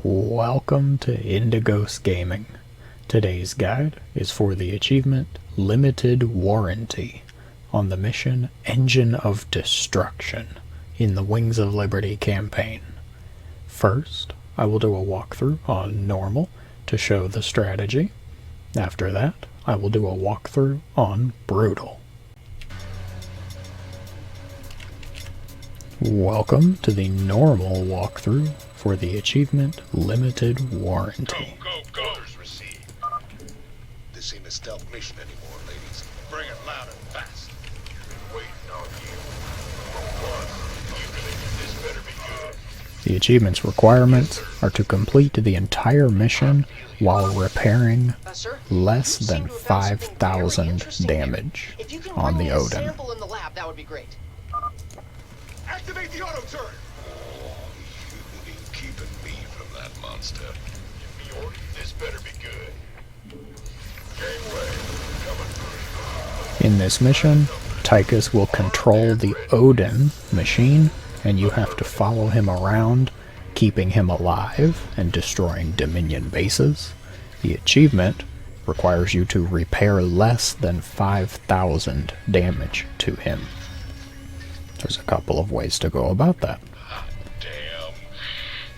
Welcome to Indigos Gaming. Today's guide is for the achievement Limited Warranty on the mission Engine of Destruction in the Wings of Liberty campaign. First, I will do a walkthrough on Normal to show the strategy. After that, I will do a walkthrough on Brutal. Welcome to the Normal walkthrough for the achievement Limited Warranty. Go. Orders received. This ain't a stealth mission anymore, ladies. Bring it loud and fast. Waiting on you. This better be good. The achievement's requirements are to complete the entire mission while repairing less than 5,000 damage on the Odin. In the lab, that would be great. Activate the auto turret! You ain't keeping me from that monster. Give me orders. This better be good. Gangway, coming through. In this mission, Tychus will control the Odin machine, and you have to follow him around, keeping him alive and destroying Dominion bases. The achievement requires you to repair less than 5,000 damage to him. There's a couple of ways to go about that. Damn.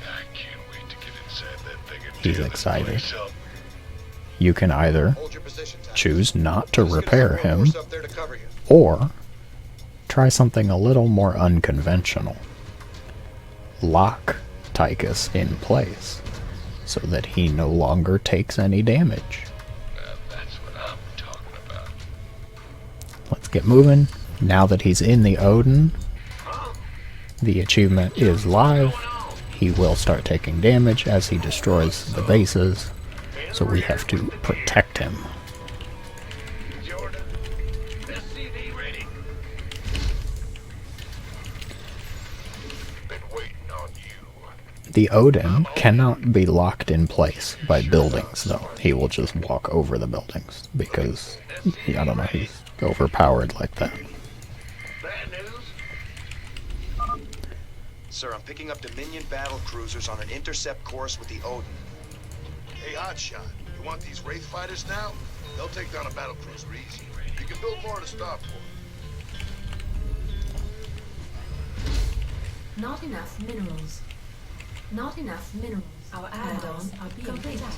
I can't wait to get inside that thing and He's tear the excited. place up. You can either Hold your position, Tychus. choose not to repair him, Force up there to cover you. or try something a little more unconventional. Lock Tychus in place so that he no longer takes any damage. Now that's what I'm talking about. Let's get moving. Now that he's in the Odin, the achievement is live. He will start taking damage as he destroys the bases, so we have to protect him. Jordan, SCV ready. Been waiting on you. The Odin cannot be locked in place by buildings, though. He will just walk over the buildings because, I don't know, he's overpowered like that. Bad news? Sir, I'm picking up Dominion battle cruisers on an intercept course with the Odin. Hey, Hotshot, you want these Wraith fighters now? They'll take down a battle cruiser easy. You can build more to stop for. Not enough minerals. Not enough minerals. Our add-ons are being attacked.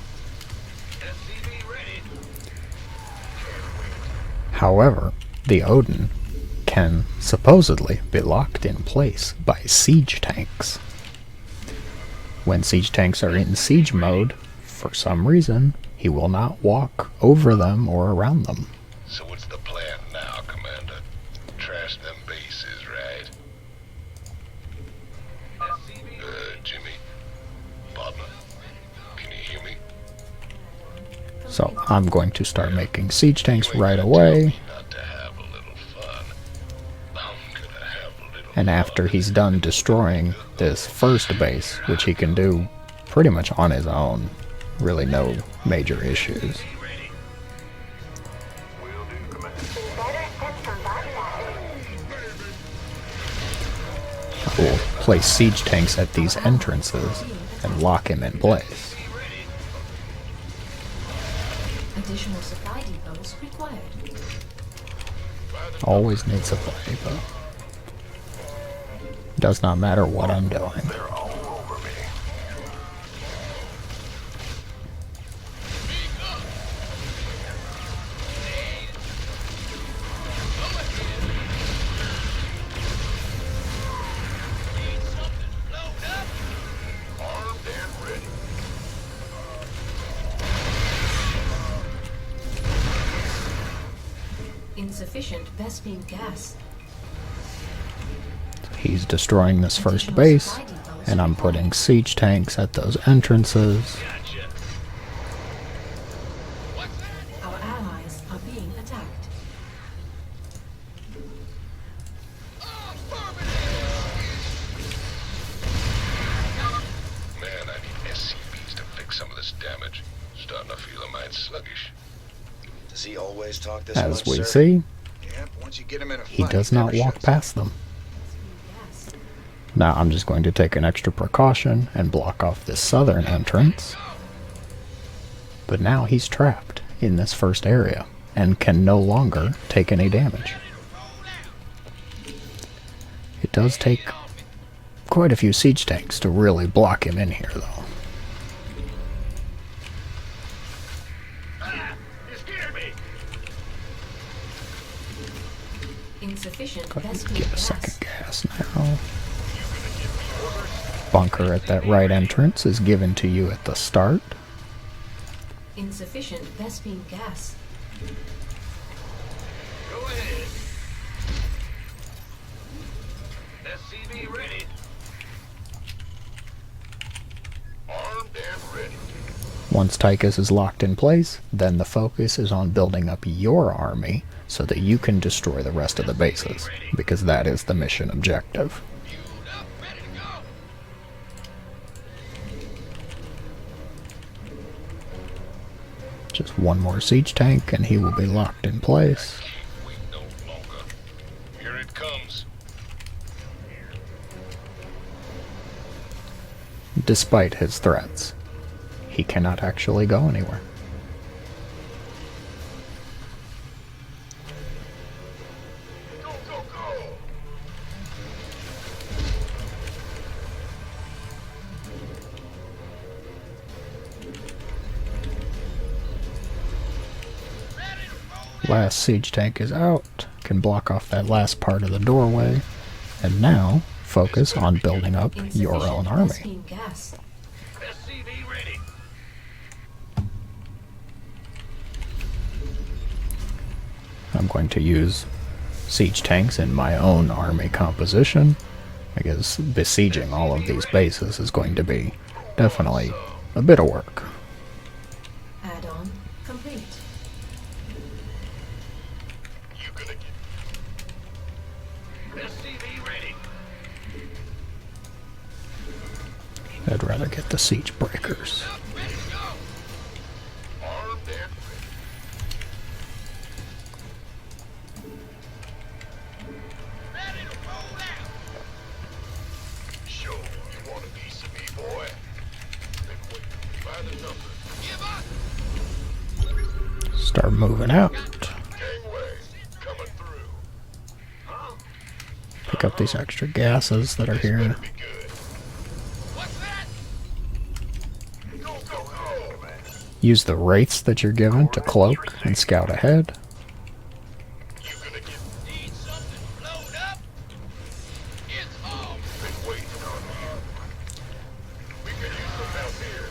SCV ready. However, the Odin can supposedly be locked in place by siege tanks. When siege tanks are in siege mode, for some reason, he will not walk over them or around them. So what's the plan now, Commander? Trash them bases, right? Jimmy? Partner? Can you hear me? So I'm going to start making siege tanks right away, Not to have a little fun. I'm gonna have a little and after he's done destroying this first base, which he can do pretty much on his own, really no major issues, I will place siege tanks at these entrances and lock him in place. Additional supply depots required. Always need supply depot. Does not matter what I'm doing. They're all over me. Armed and ready. Insufficient Vespine gas. He's destroying this first base, and I'm putting siege tanks at those entrances. Our allies are being attacked. Man, I need SCVs to fix some of this damage. Starting to feel a mite sluggish. Does he always talk this As much, we sir? see, Yep, once you get him in a he fight, does he not never walk shuts past them. Gas. Now I'm just going to take an extra precaution and block off this southern entrance. But now he's trapped in this first area and can no longer take any damage. It does take quite a few siege tanks to really block him in here, though. Insufficient Go ahead and Vespene get a gas. second gas now. Bunker at that right entrance is given to you at the start. Insufficient Vespene gas. Go ahead. SCV ready. Armed and ready. Once Tychus is locked in place, then the focus is on building up your army so that you can destroy the rest of the bases, because that is the mission objective. Fueled up, ready to go. Just one more siege tank and he will be locked in place. Wait no longer. Here it comes. Despite his threats, he cannot actually go anywhere. Go, go, go. Last siege tank is out, can block off that last part of the doorway, and now focus on building up your own Insufficient army. Vespene gas. SCV ready. I'm going to use siege tanks in my own army composition, because besieging all of these bases is going to be definitely a bit of work. Add-on complete. You gonna get SCV ready. I'd rather get the siege breakers. Up, ready to go. Armed and ready. Ready to roll out. Sure, you want a piece of me, boy? Then wait by the number. Give up. Start moving out. Gangway coming through. Huh? Pick up these extra gases that are here. Better be good. What's that? Go, go, go, man. Use the wraiths that you're given to cloak and scout ahead. You gonna need something blown up? It's on. Been waiting on you. We can use some help here.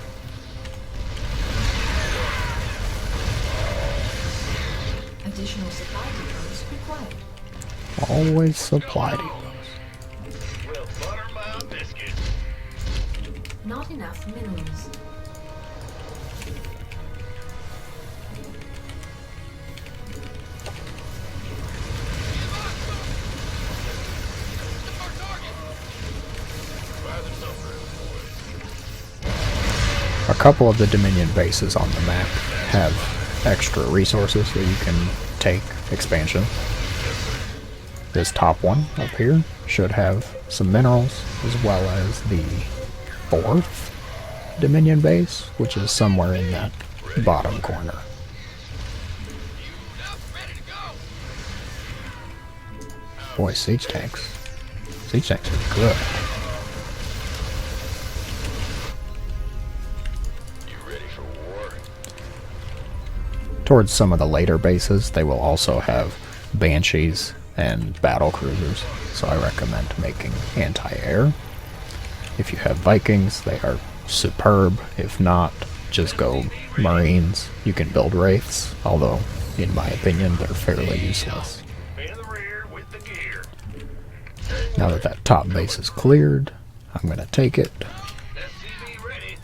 Additional supply depots required. Always supply depots. Well, butter my biscuits. Not enough minerals. Our target. By the numbers, boys. A couple of the Dominion bases on the map have extra resources that you can take expansion. This top one up here should have some minerals, as well as the fourth Dominion base, which is somewhere in that bottom corner. Fueled up, ready to go. Boy, siege tanks. Siege tanks are good. You ready for war? Towards some of the later bases, they will also have Banshees and battle cruisers, so I recommend making anti-air. If you have Vikings, they are superb. If not, just go Marines. You can build Wraiths, although, in my opinion, they're fairly useless. In the rear with the gear. Now that that top base is cleared, I'm going to take it, SCV ready.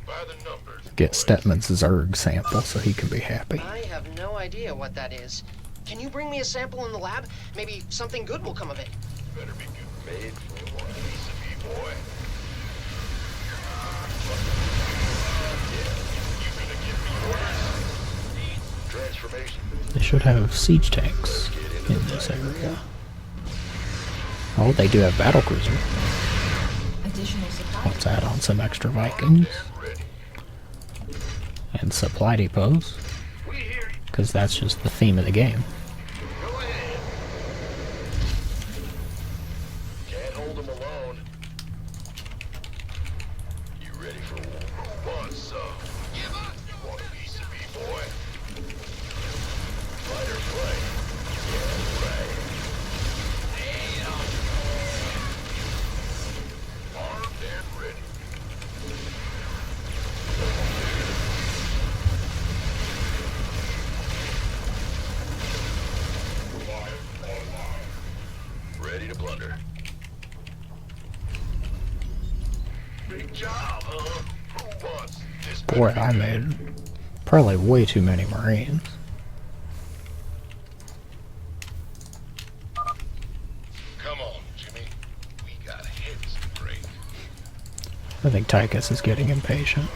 By the numbers. get Stetman's Zerg sample so he can be happy. I have no idea what that is. Can you bring me a sample in the lab? Maybe something good will come of it. Better be good. Made for one piece of me, boy. You gonna give me orders? Transformation. They should have siege tanks in this area. Oh, they do have battlecruiser. Additional supply. Let's add on some extra Vikings. And supply depots. Because that's just the theme of the game. Go ahead. Can't hold them alone. You ready for war? Who wants some? Give us. You want a piece of me, boy? Fight or flight? Yeah, right. Hey, armed and ready. Ready to plunder. Big job, huh? Who wants this? Boy, I made probably way too many Marines. Come on, Jimmy. We got heads to break. I think Tychus is getting impatient.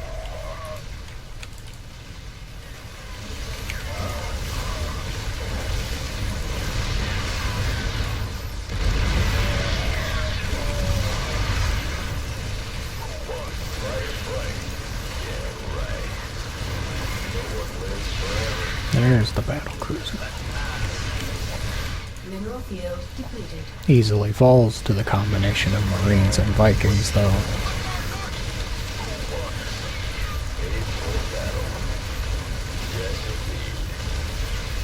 There's the battlecruiser. Mineral field depleted. Easily falls to the combination of Marines and Vikings, though.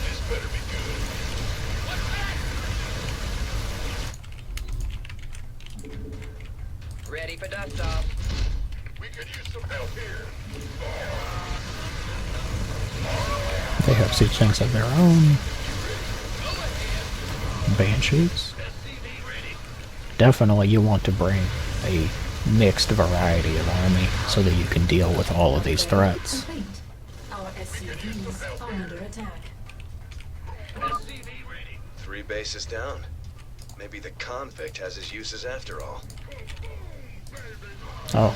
This better be good. Ready for dust off. We could use some help here. They have siege tanks of their own. Banshees. Definitely you want to bring a mixed variety of army so that you can deal with all of these threats. Complete. Our SCVs are under attack. 3 bases down. Maybe the convict has his uses after all. Oh.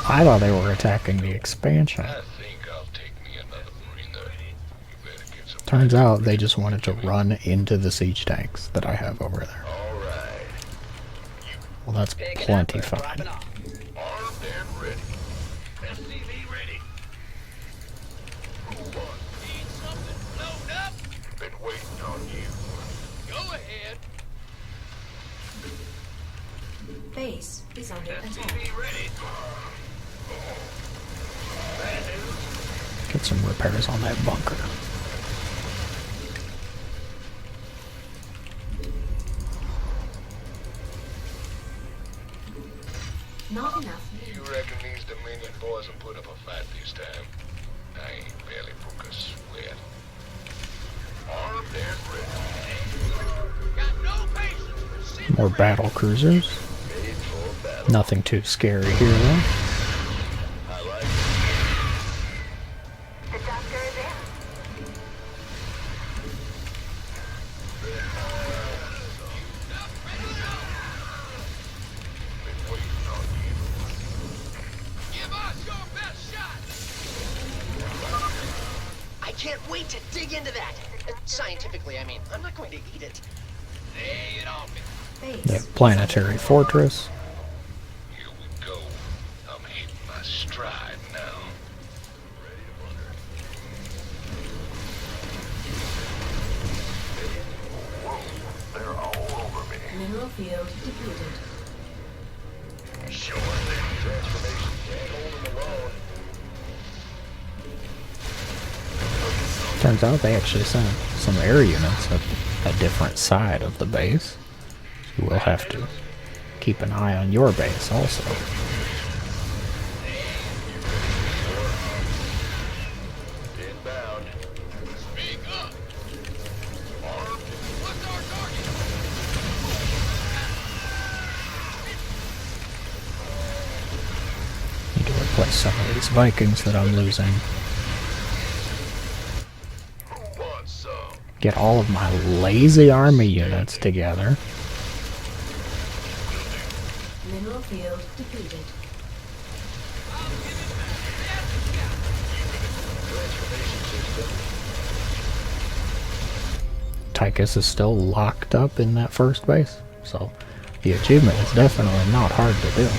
I thought they were attacking the expansion. I think I'll take me another Marine there. You better get some. Turns out they just wanted to run into the siege tanks that I have over there. All right. Well, that's Picking plenty up, dropping fine. off. Armed and ready. SCV ready. Who wants? Need something load up? Been waiting on you. Go ahead. Base is under attack. SCV ready. Get some repairs on that bunker. Not enough. You reckon these Dominion boys will put up a fight this time? I ain't barely broke a sweat. Armed and ready. Got no patience. More battle cruisers. Made for battle. Nothing too scary here, though. I like it. The doctor is in. Been waiting on you. Give us your best shot. I can't wait to dig into that. Scientifically, I mean. I'm not going to eat it. Lay it on me. Base. They have planetary fortress. Here we go. I'm hitting my stride now. Ready to plunder. Whoa, they're all over me. Mineral field depleted. Sure thing. Transformation can't hold them alone. Turns out they actually sent some air units at a different side of the base. So we'll have to keep an eye on your base also. Inbound. Speak up. Armed. What's our target? Need to replace some of these Vikings that I'm losing. Who wants some? Get all of my lazy army units together. Mineral field depleted. Tychus is still locked up in that first base. so the achievement is definitely not hard to do.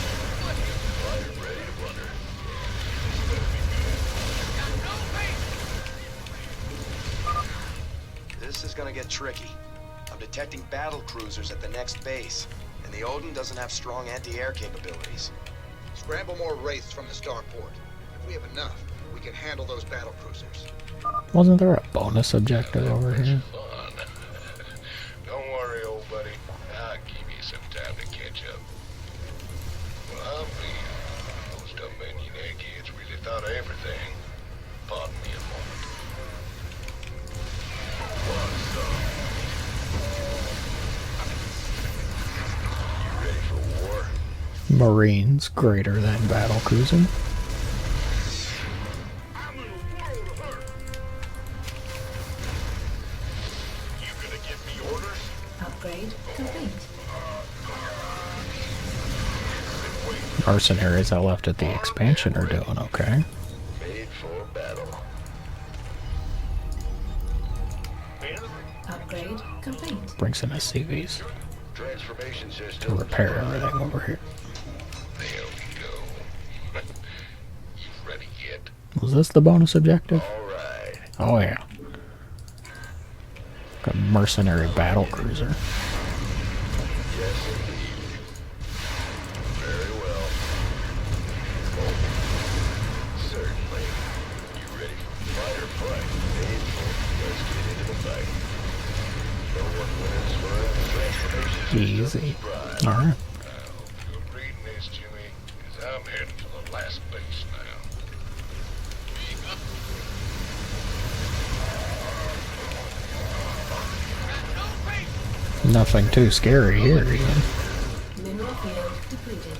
This is gonna get tricky. I'm detecting battle cruisers at the next base, and the Odin doesn't have strong anti-air capabilities. Scramble more wraiths from the starport. If we have enough, we can handle those battle cruisers. Wasn't there a bonus objective over here? Fun. Don't worry, old buddy. I'll give you some time to catch up. Well, I'll be. Those Dominion eggheads really thought of everything. Pardon me a moment. What's up? You ready for war? Marines greater than battlecruiser. I'm in a world of hurt. You gonna give me orders? Upgrade complete. Mercenaries I left at the expansion are doing okay. Made for battle. Upgrade complete. Brings in SCVs Transformation to system. repair everything over here. There we go. You ready yet? Was this the bonus objective? All right. Oh yeah. Got a mercenary battlecruiser. Yes, indeed. Very well. Oh, certainly. You ready for fight or flight? Made for. Let's get into the fight. No one wins forever. Transformation Easy. Surprise. Alright. Good reading this, Jimmy, 'cause I'm heading to the last base now. Being up. Nothing too scary here even. Mineral field depleted.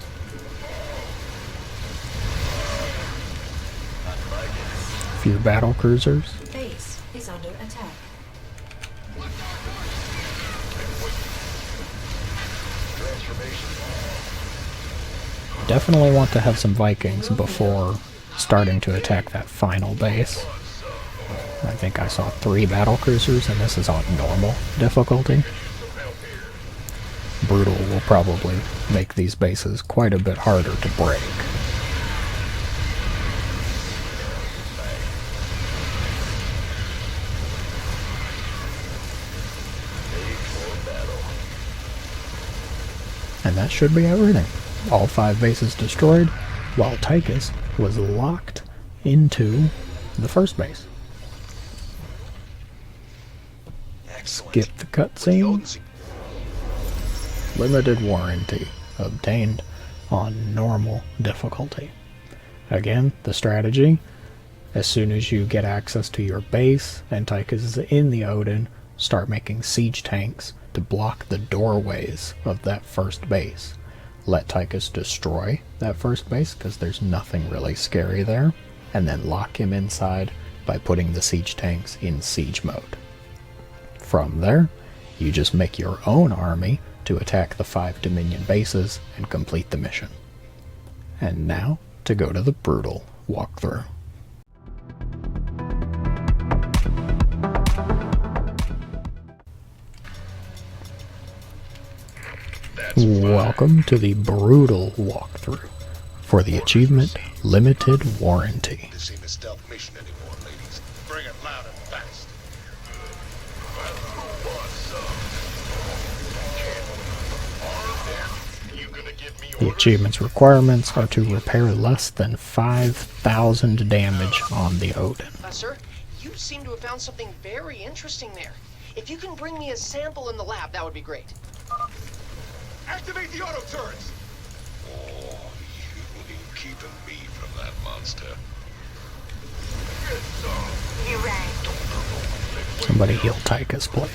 Few battlecruisers. Base is under attack. Definitely want to have some Vikings before starting to attack that final base. I think I saw 3 battlecruisers, and this is on normal difficulty. Brutal will probably make these bases quite a bit harder to break. And that should be everything. All 5 bases destroyed, while Tychus was locked into the first base. Excellent. Skip the With the cutscene. Odin's Limited warranty obtained on normal difficulty. Again, the strategy: as soon as you get access to your base and Tychus is in the Odin, start making siege tanks to block the doorways of that first base. Let Tychus destroy that first base because there's nothing really scary there, and then lock him inside by putting the siege tanks in siege mode. From there, you just make your own army to attack the 5 Dominion bases and complete the mission. And now, to go to the brutal walkthrough. Welcome to the brutal walkthrough for the achievement Limited Warranty. This ain't a stealth mission anymore, ladies. Bring it loud and fast. You gonna give me The achievement's requirements are to repair less than 5,000 damage on the Odin. Sir, you seem to have found something very interesting there. If you can bring me a sample in the lab, that would be great. Activate the auto turrets! Oh, you ain't keeping me from that monster. Somebody heal Tychus, please.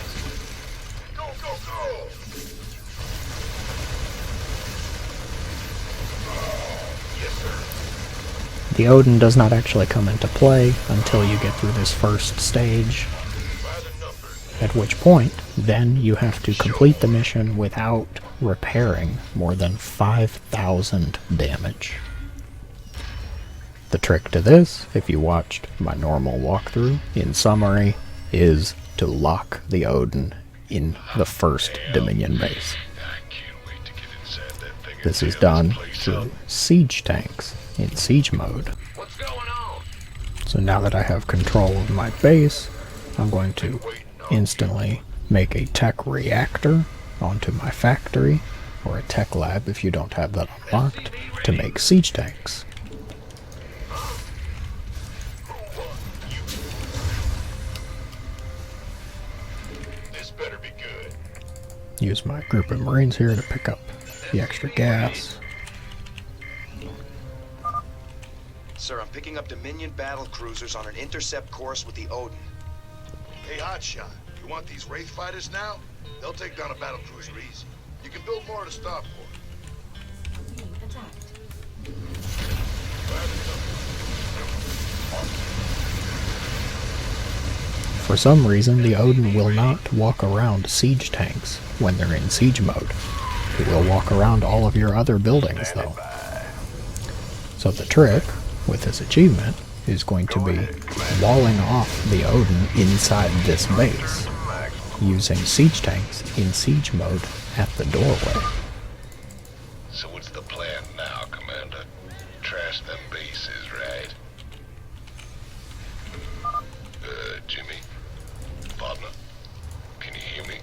Go, go, go! Yes, sir. The Odin does not actually come into play until you get through this first stage, By the numbers. at which point, then you have to complete the mission without repairing more than 5,000 damage. The trick to this, if you watched my normal walkthrough, in summary, is to lock the Odin in the first Dominion base. I This is done through siege tanks in siege mode. What's going on? So now that I have control of my base, I'm going to instantly make a tech reactor onto my factory, or a tech lab if you don't have that unlocked, to make siege tanks. This better be good. Use my group of Marines here to pick up the extra gas. Sir, I'm picking up Dominion battle cruisers on an intercept course with the Odin. Hey, Hotshot, you want these Wraith fighters now? They'll take down a battle cruiser easy. You can build more at a starport. Being attacked. For some reason, the Odin will not walk around siege tanks when they're in siege mode. It will walk around all of your other buildings, though. So the trick with this achievement is going to be walling off the Odin inside this base, using siege tanks in siege mode at the doorway. So what's the plan now, Commander? Trash them bases, right? Jimmy? Partner? Can you hear me?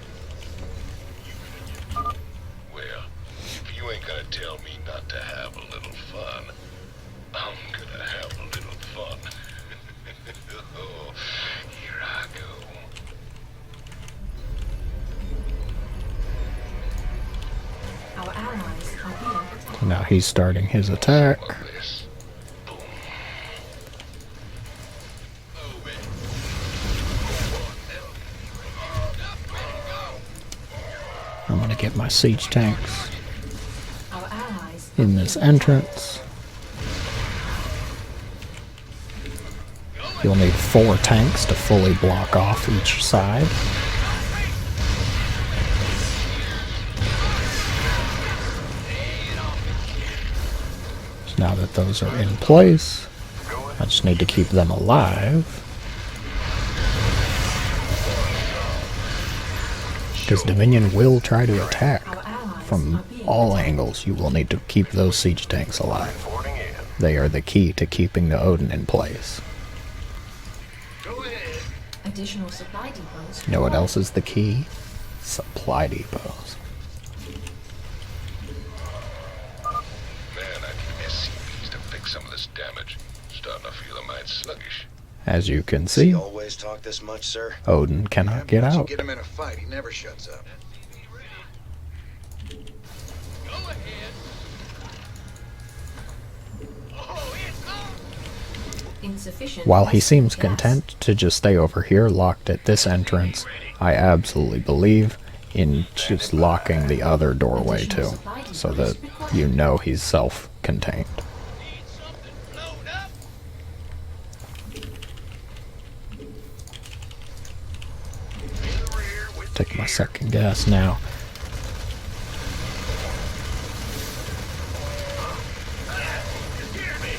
Well, if you ain't gonna tell me not to have a little fun, I'm gonna have a little fun. Oh, here I go. Our allies are being attacked. So now he's starting his attack. This. Boom. I'm going to get my siege tanks Our allies in this entrance. You'll need 4 tanks to fully block off each side. So now that those are in place, I just need to keep them alive. Because Dominion will try to attack our allies from are being all angles. You will need to keep those siege tanks alive. Boarding in. They are the key to keeping the Odin in place. Go ahead. additional supply depots. You know what else is the key? Supply depots. Man, I need SCPs to fix some of this damage. Starting to feel a mite sluggish. As you can Does he see, always talk this much, sir? Odin cannot get Once you out. get him in a fight, he never shuts up. Go ahead. Oh, it's on. Insufficient. While he seems gas. content to just stay over here locked at this entrance, I absolutely believe in just locking the other doorway too, so that you know he's self-contained. Need something blown up? In the rear with Take my second gas now. Just hear me.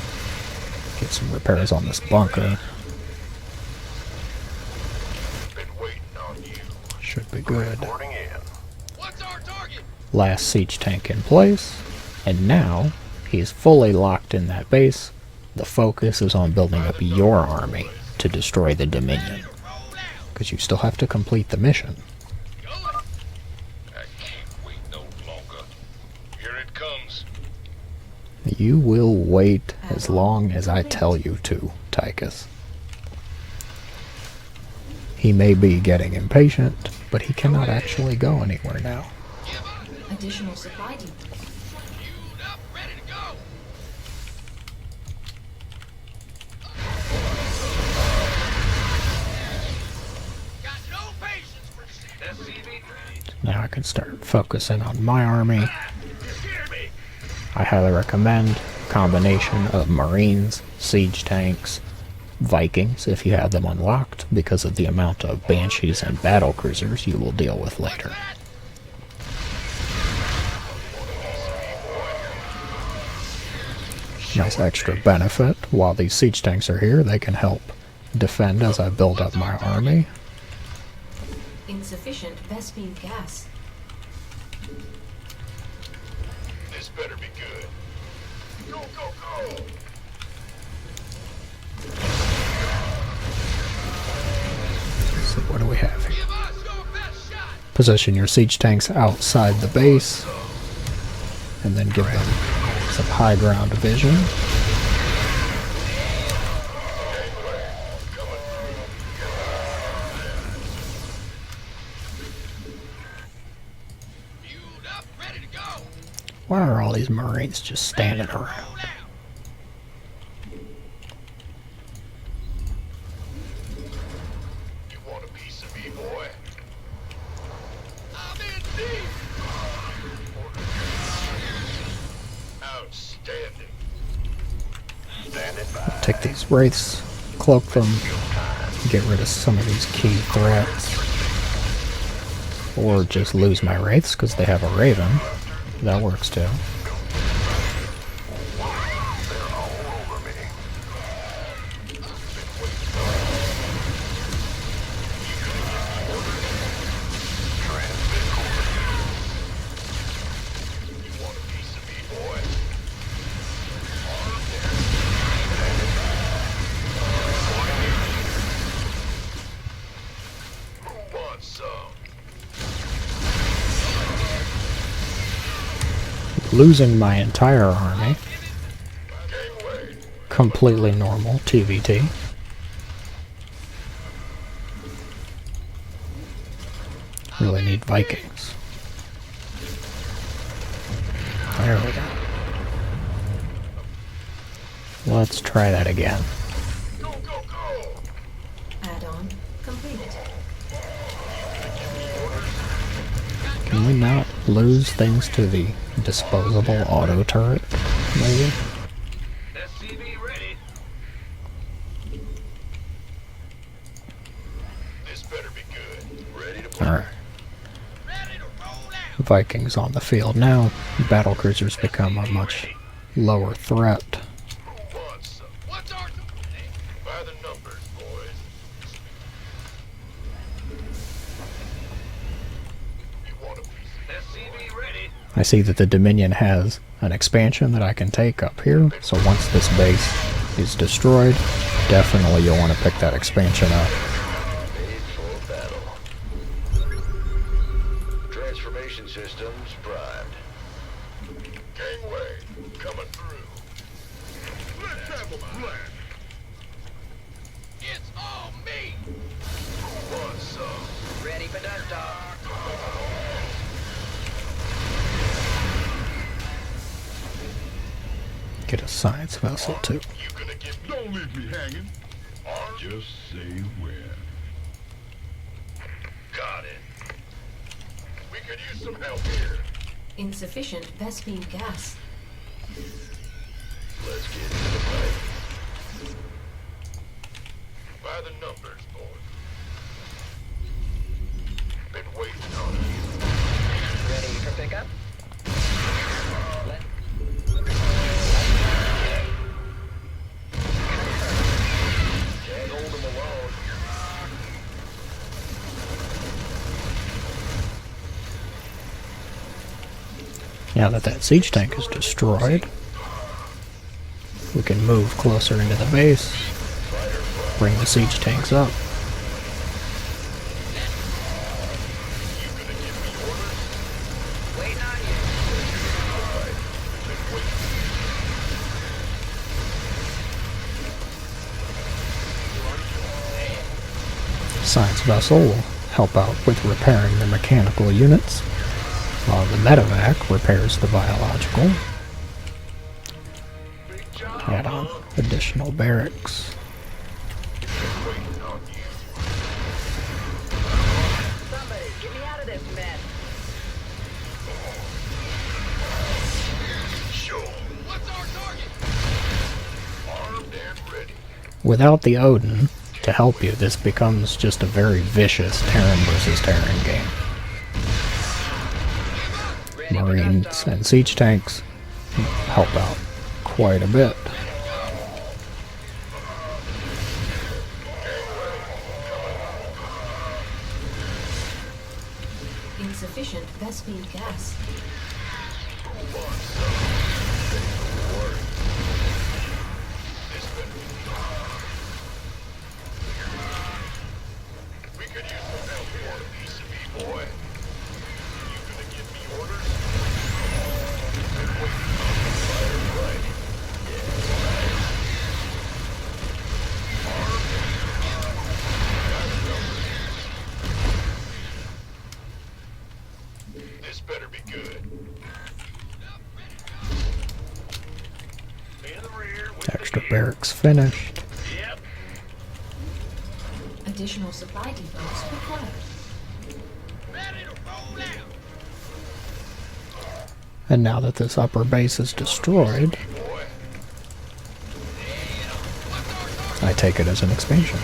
Get some repairs on this bunker. Been waiting on you. Should be good. Boarding in. What's our target? Last siege tank in place, and now he's fully locked in that base. The focus is on building up your army to destroy the Dominion, Roll out. because you still have to complete the mission. Go ahead. I can't wait no longer. Here it comes. You will wait as long as I tell you to, Tychus. He may be getting impatient, but he cannot actually go anywhere now. Give up. Additional supply depots. Queued up, ready to go. Got no patience for SCV. Now I can start focusing on my army. Just hear me. I highly recommend a combination of Marines, siege tanks, Vikings if you have them unlocked, because of the amount of Banshees and battle cruisers you will deal with later. Nice extra benefit. While these siege tanks are here, they can help defend as I build up my army. Insufficient Vespine gas. This better be good. Go, go, go! So what do we have here? Give us your best shot! Position your siege tanks outside the base, and then give them some high ground vision. Fueled up, ready to go! Why are all these Marines just standing around? Roll out! You want a piece of me, boy? I'm in deep! Outstanding. Standing by. Take these wraiths, cloak them, get rid of some of these key threats. Or just lose my wraiths because they have a raven. That works too. Who wants some? Losing my entire army. Gangway. Completely normal TVT. Really need Vikings. There we go. Let's try that again. Go, go, go! Add-on completed. Can we not lose things to the disposable auto turret? Maybe? SCV ready. This better be good. Ready to play. Alright. Ready to roll out. Vikings on the field now. Battlecruisers become a much lower threat. Who wants some? What's our by the numbers, boys. You want a piece? SCV ready. I see that the Dominion has an expansion that I can take up here, so once this base is destroyed, definitely you'll want to pick that expansion up. Made for battle. Transformation systems primed. Gangway coming through. Let's have a plan. It's all me. Who wants some? Ready for dust off. Get a science vessel too. You gonna give me? Don't leave me hanging. Just say when. Got it. We could use some help here. Insufficient Vespine gas. Let's get into the fight. By the numbers, boys. Been waiting on you. Ready for pickup? Can't hold them alone. Now that that siege tank is destroyed, we can move closer into the base, bring the siege tanks up. Waiting on you. Science vessel will help out with repairing the mechanical units, while the medevac repairs the biological. Add on additional barracks. Somebody, get me out of this mess. Sure. What's our target? Armed and ready. Without the Odin to help you, this becomes just a very vicious Terran versus Terran game. Marines and siege tanks help out quite a bit. Insufficient Vespine gas. Who wants some? barracks finished. Additional supply depots required. And now that this upper base is destroyed, I take it as an expansion.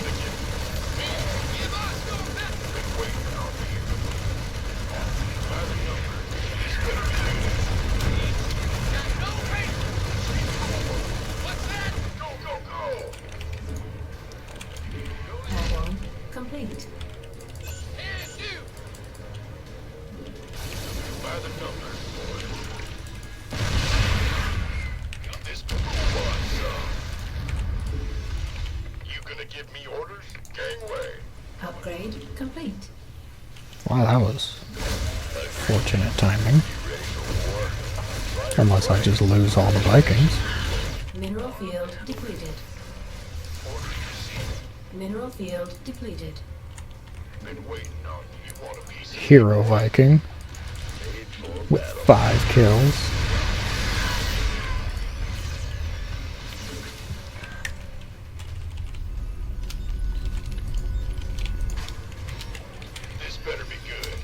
Add-on complete. Give me orders, gangway. Upgrade complete. Wow, that was fortunate timing. Unless I just lose all the Vikings. Mineral field depleted. Mineral field depleted. Been waiting on you. Want a piece of Hero Viking with 5 kills. this better be good.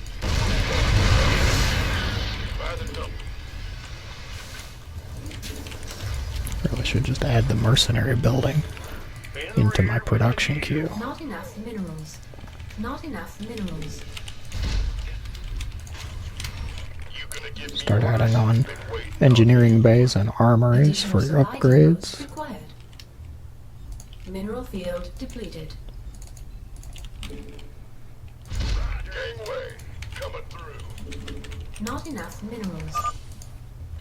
By the number. Really should just add the mercenary building into my production queue. Not enough minerals. Not enough minerals. You gonna give me Start orders? adding on Been waiting engineering bays and armories for Additional your supply depots upgrades. required. Mineral field depleted. Gangway, coming through. Not enough minerals.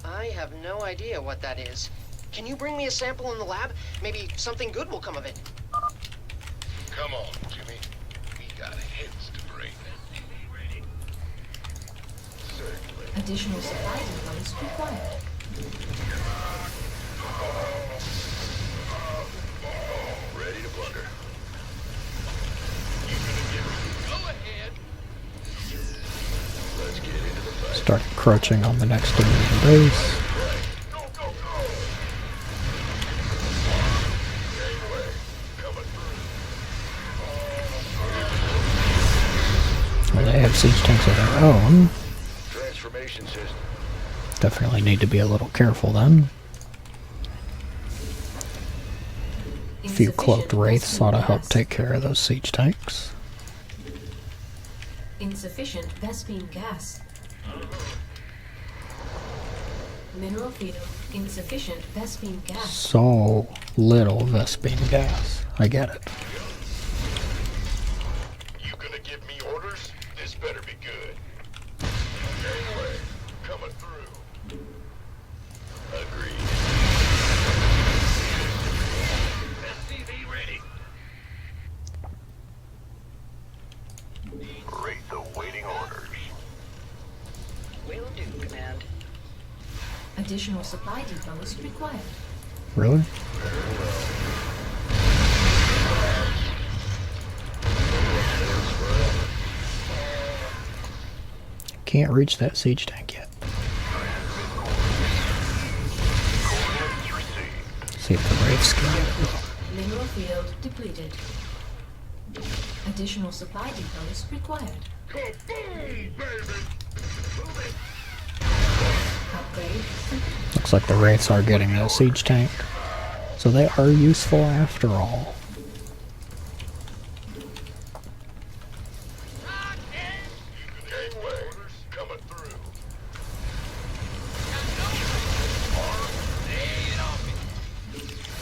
I have no idea what that is. Can you bring me a sample in the lab? Maybe something good will come of it. Come on, Jimmy. We got heads to break. Certainly. Additional supply depots required. Ready to blunder. You gonna give me? Go ahead. Let's get into the fight. Start encroaching on the next enemy base. Go, go, go! Gangway, coming through. Well, they have siege tanks of their own. Transformation system. Definitely need to be a little careful then. A few cloaked wraiths ought to help take care of those siege tanks. Insufficient Vespine gas. Mineral field. Insufficient Vespine gas. So little Vespine gas. I get it. You gonna give me orders? This better be good. Gangway, coming through. Agreed. SCV ready. Wraith awaiting orders. Will do, Command. Additional supply depots required. Really? Can't reach that siege tank yet. See if the wraiths can get it. Mineral field depleted. Additional supply depots required. Kaboom, baby! Upgrade complete. Looks like the wraiths are getting a siege tank. So they are useful after all. Gangway, coming through.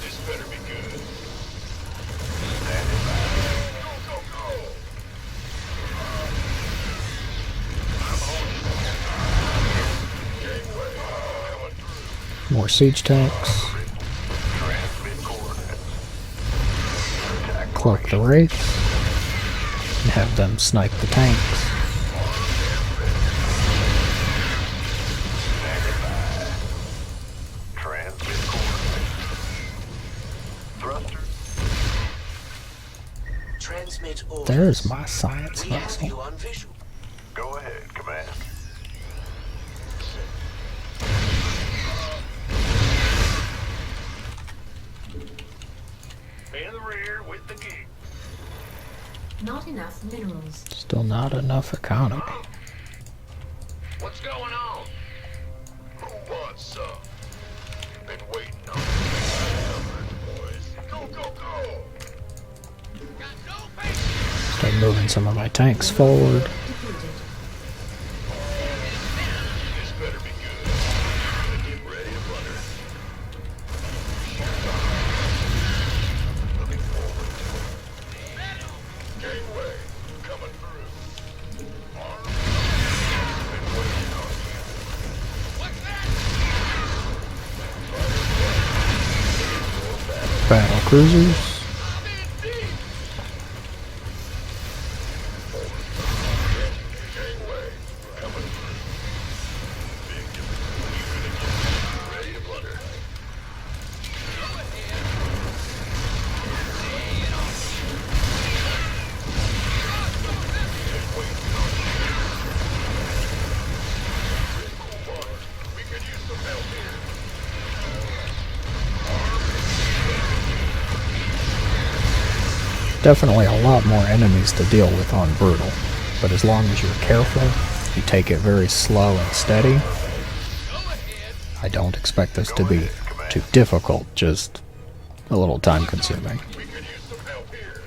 This better be good. Standing by. Go, go, go! I'm on it. Gangway, coming through. More siege tanks. Transmit coordinates. Cloak the wraiths. And have them snipe the tanks. Transmit coordinates. Thruster. Transmit orders. There's my science We have vessel. you on visual. Go ahead, Command. with the gear. Not enough minerals. Still not enough economy. What's going on? Who wants some? Been waiting on you, boys. Go, go, go! Got no patience. Start moving some of my tanks forward. Depleted. This better be good. Get ready to butter. Looking forward to it. Gangway coming through. Arms. Been waiting on you. What's that? Battle cruisers. I'm in deep. Gangway coming through. Big difference. Ready to blunder. Go ahead. We could use some help here. Definitely a lot more enemies to deal with on Brutal, but as long as you're careful, you take it very slow and steady, I don't expect this to be too difficult, just a little time consuming. We could use some help here.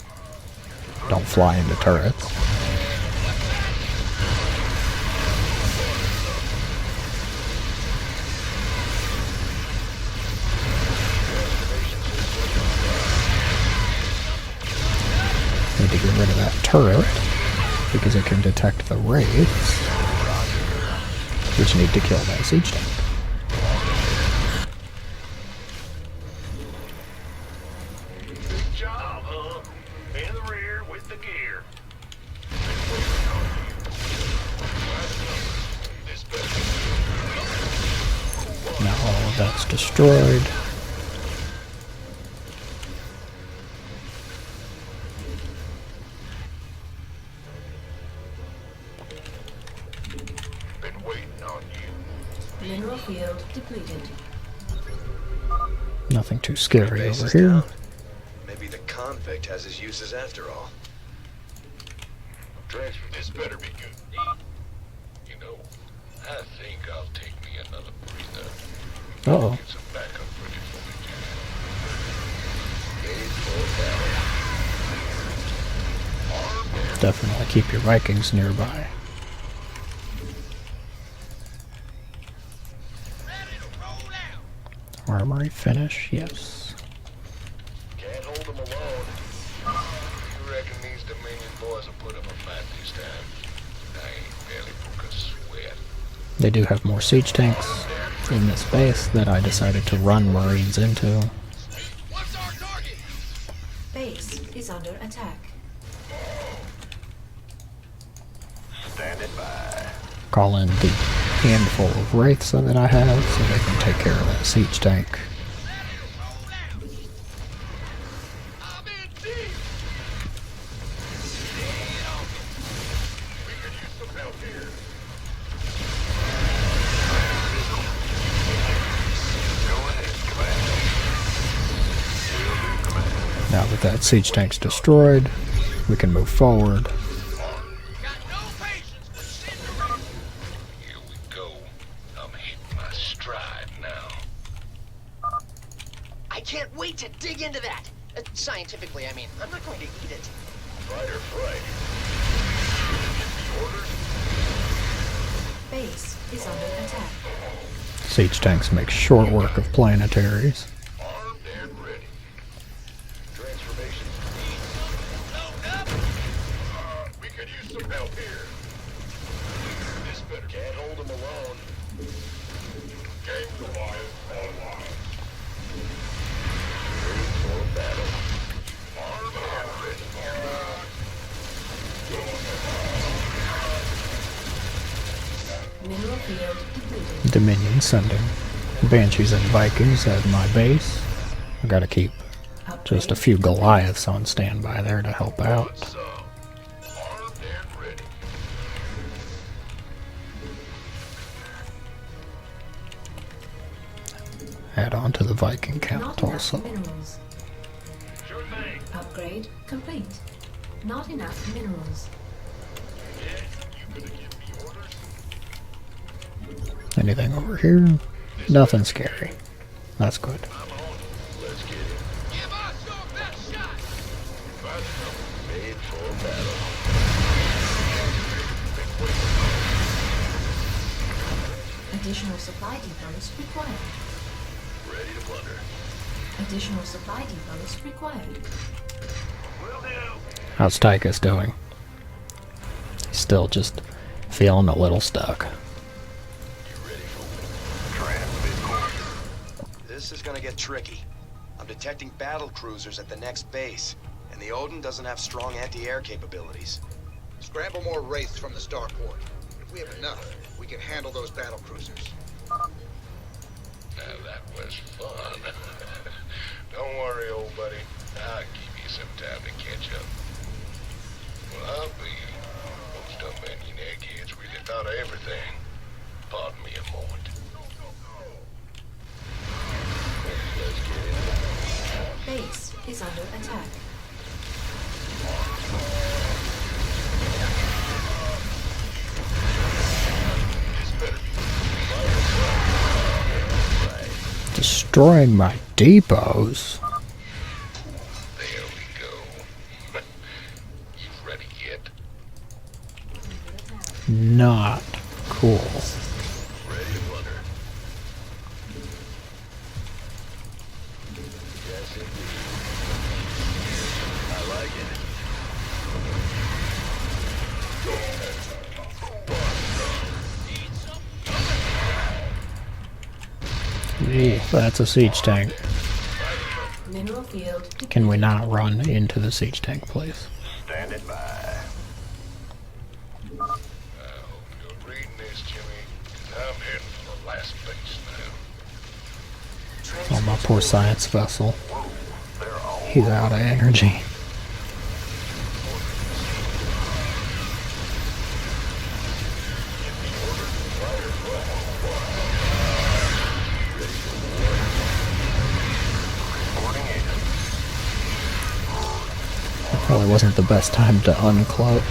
Don't fly into turrets. Need to get rid of that turret because it can detect the wraiths, which need to kill that siege tank. Good job, huh? In the rear with the gear. This better be Now all of that's destroyed. been waiting on you. Mineral field depleted. Nothing too scary Base over is here. down. Maybe the convict has his uses after all. Transfer. This better be good. You know, I think I'll take me another breather. Uh-oh. Get some backup ready for me, Jack. Made for battle. Armed and Definitely keep your Vikings nearby. ready to roll out. Armory finish, yes. Can't hold them alone. You reckon these Dominion boys will put up a fight this time? I ain't barely broke a sweat. They do have more siege tanks in this base that I decided to run Marines into. What's our target? Base is under attack. Standing by. Call in the handful of wraiths that I have so they can take care of that siege tank. I'm in deep. We could use some help here. Go ahead, Commander. Will do, Commander. Now that that siege tank's destroyed, we can move forward. Got no patience for Cinderella. Here we go. I'm hitting my stride now. I can't wait to dig into that. Scientifically, I mean. I'm not going to eat it. Fight or flight. Orders? Base is under attack. Siege tanks make short work of planetaries. Armed and ready. Transformation. Load up. We could use some help here. This better. Can't hold them alone. Game Goliath online. Ready for battle. Armed and ready. Mineral field depleted. Dominion sending Banshees and Vikings at my base. I gotta keep just a few Goliaths on standby there to help out. So, armed and ready. Add on to the Viking Not count enough also. minerals. Sure thing. Upgrade Upgrade complete. Not enough minerals. Anything over here? Nothing scary. That's good. Let's get it. Give us your best shot! By the number, made for battle. Additional supply depots required. Ready to plunder. Additional supply depots required. How's Tychus doing? He's still just feeling a little stuck. This is gonna get tricky. I'm detecting battle cruisers at the next base, and the Odin doesn't have strong anti-air capabilities. Scramble more wraiths from the starport. If we have enough, we can handle those battle cruisers. Now that was fun. Don't worry, old buddy. I'll give you some time to catch up. Well, I'll be. Most unmanion eggheads really thought of everything. Pardon me a moment. Let's get it. Base is under attack. This better be. Destroying my depots? There we go. You ready yet? Not cool. Ready to plunder. Yes, indeed. I like it. Ooh, that's a siege tank. Mineral field depleted. Can we not run into the siege tank, please? Standing by. I hope you're reading this, Jimmy, 'cause I'm heading for the last base now. Oh, my poor science vessel. He's out of energy. That probably wasn't the best time to uncloak.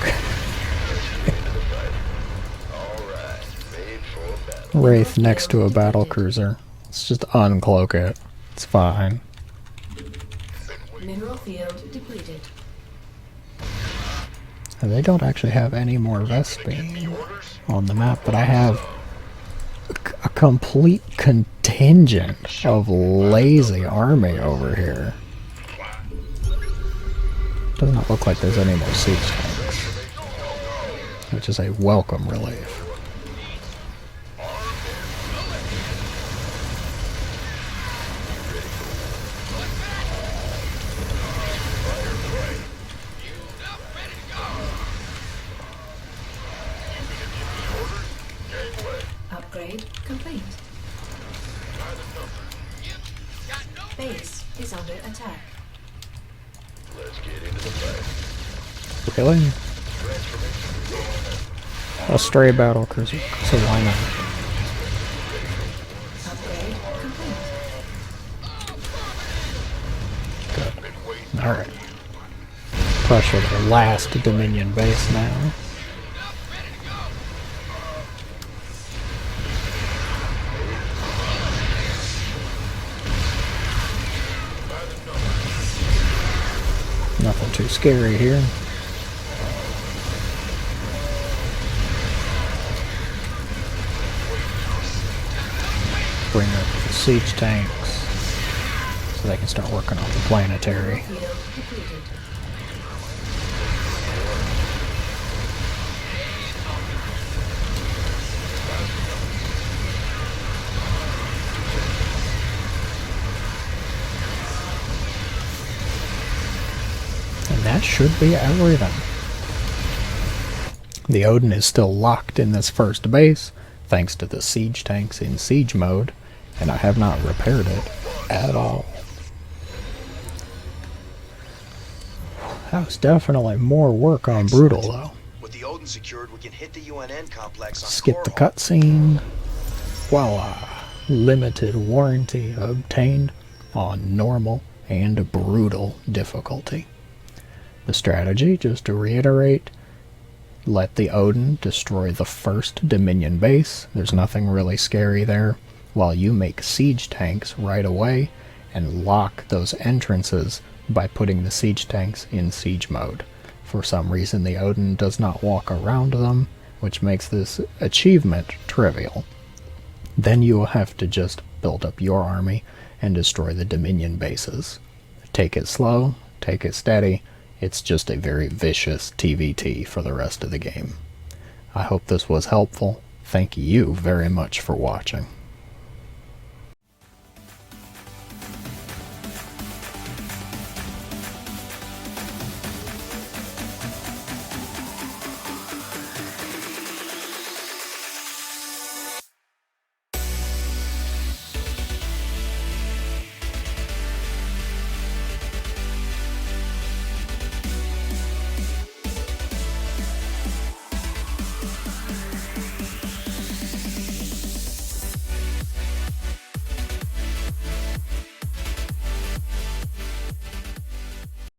Alright, made for battle. Wraith next to a battle cruiser. Let's just uncloak it. It's fine. Mineral field depleted. And they don't actually have any more Vespine on the map, but I have a complete contingent of lazy army over here. Does not look like there's any more siege tanks, which is a welcome relief. Upgrade complete. Base is under attack. Let's get into the fight. Really? A stray battle cruiser, so why not? Upgrade complete. Good. Alright. Pressure the last Dominion base now. Nothing too scary here. Bring up the siege tanks so they can start working on the planetary. Field depleted. And that should be everything. The Odin is still locked in this first base, thanks to the siege tanks in siege mode, and I have not repaired it at all. That was definitely more work on Brutal, though. With the Odin secured, we can hit the UNN complex on Skip the Coral. cutscene. Voila! Limited warranty obtained on normal and brutal difficulty. The strategy, just to reiterate, let the Odin destroy the first Dominion base. There's nothing really scary there, while you make siege tanks right away and lock those entrances by putting the siege tanks in siege mode. For some reason, the Odin does not walk around them, which makes this achievement trivial. Then you will have to just build up your army and destroy the Dominion bases. Take it slow, take it steady. It's just a very vicious TVT for the rest of the game. I hope this was helpful. Thank you very much for watching.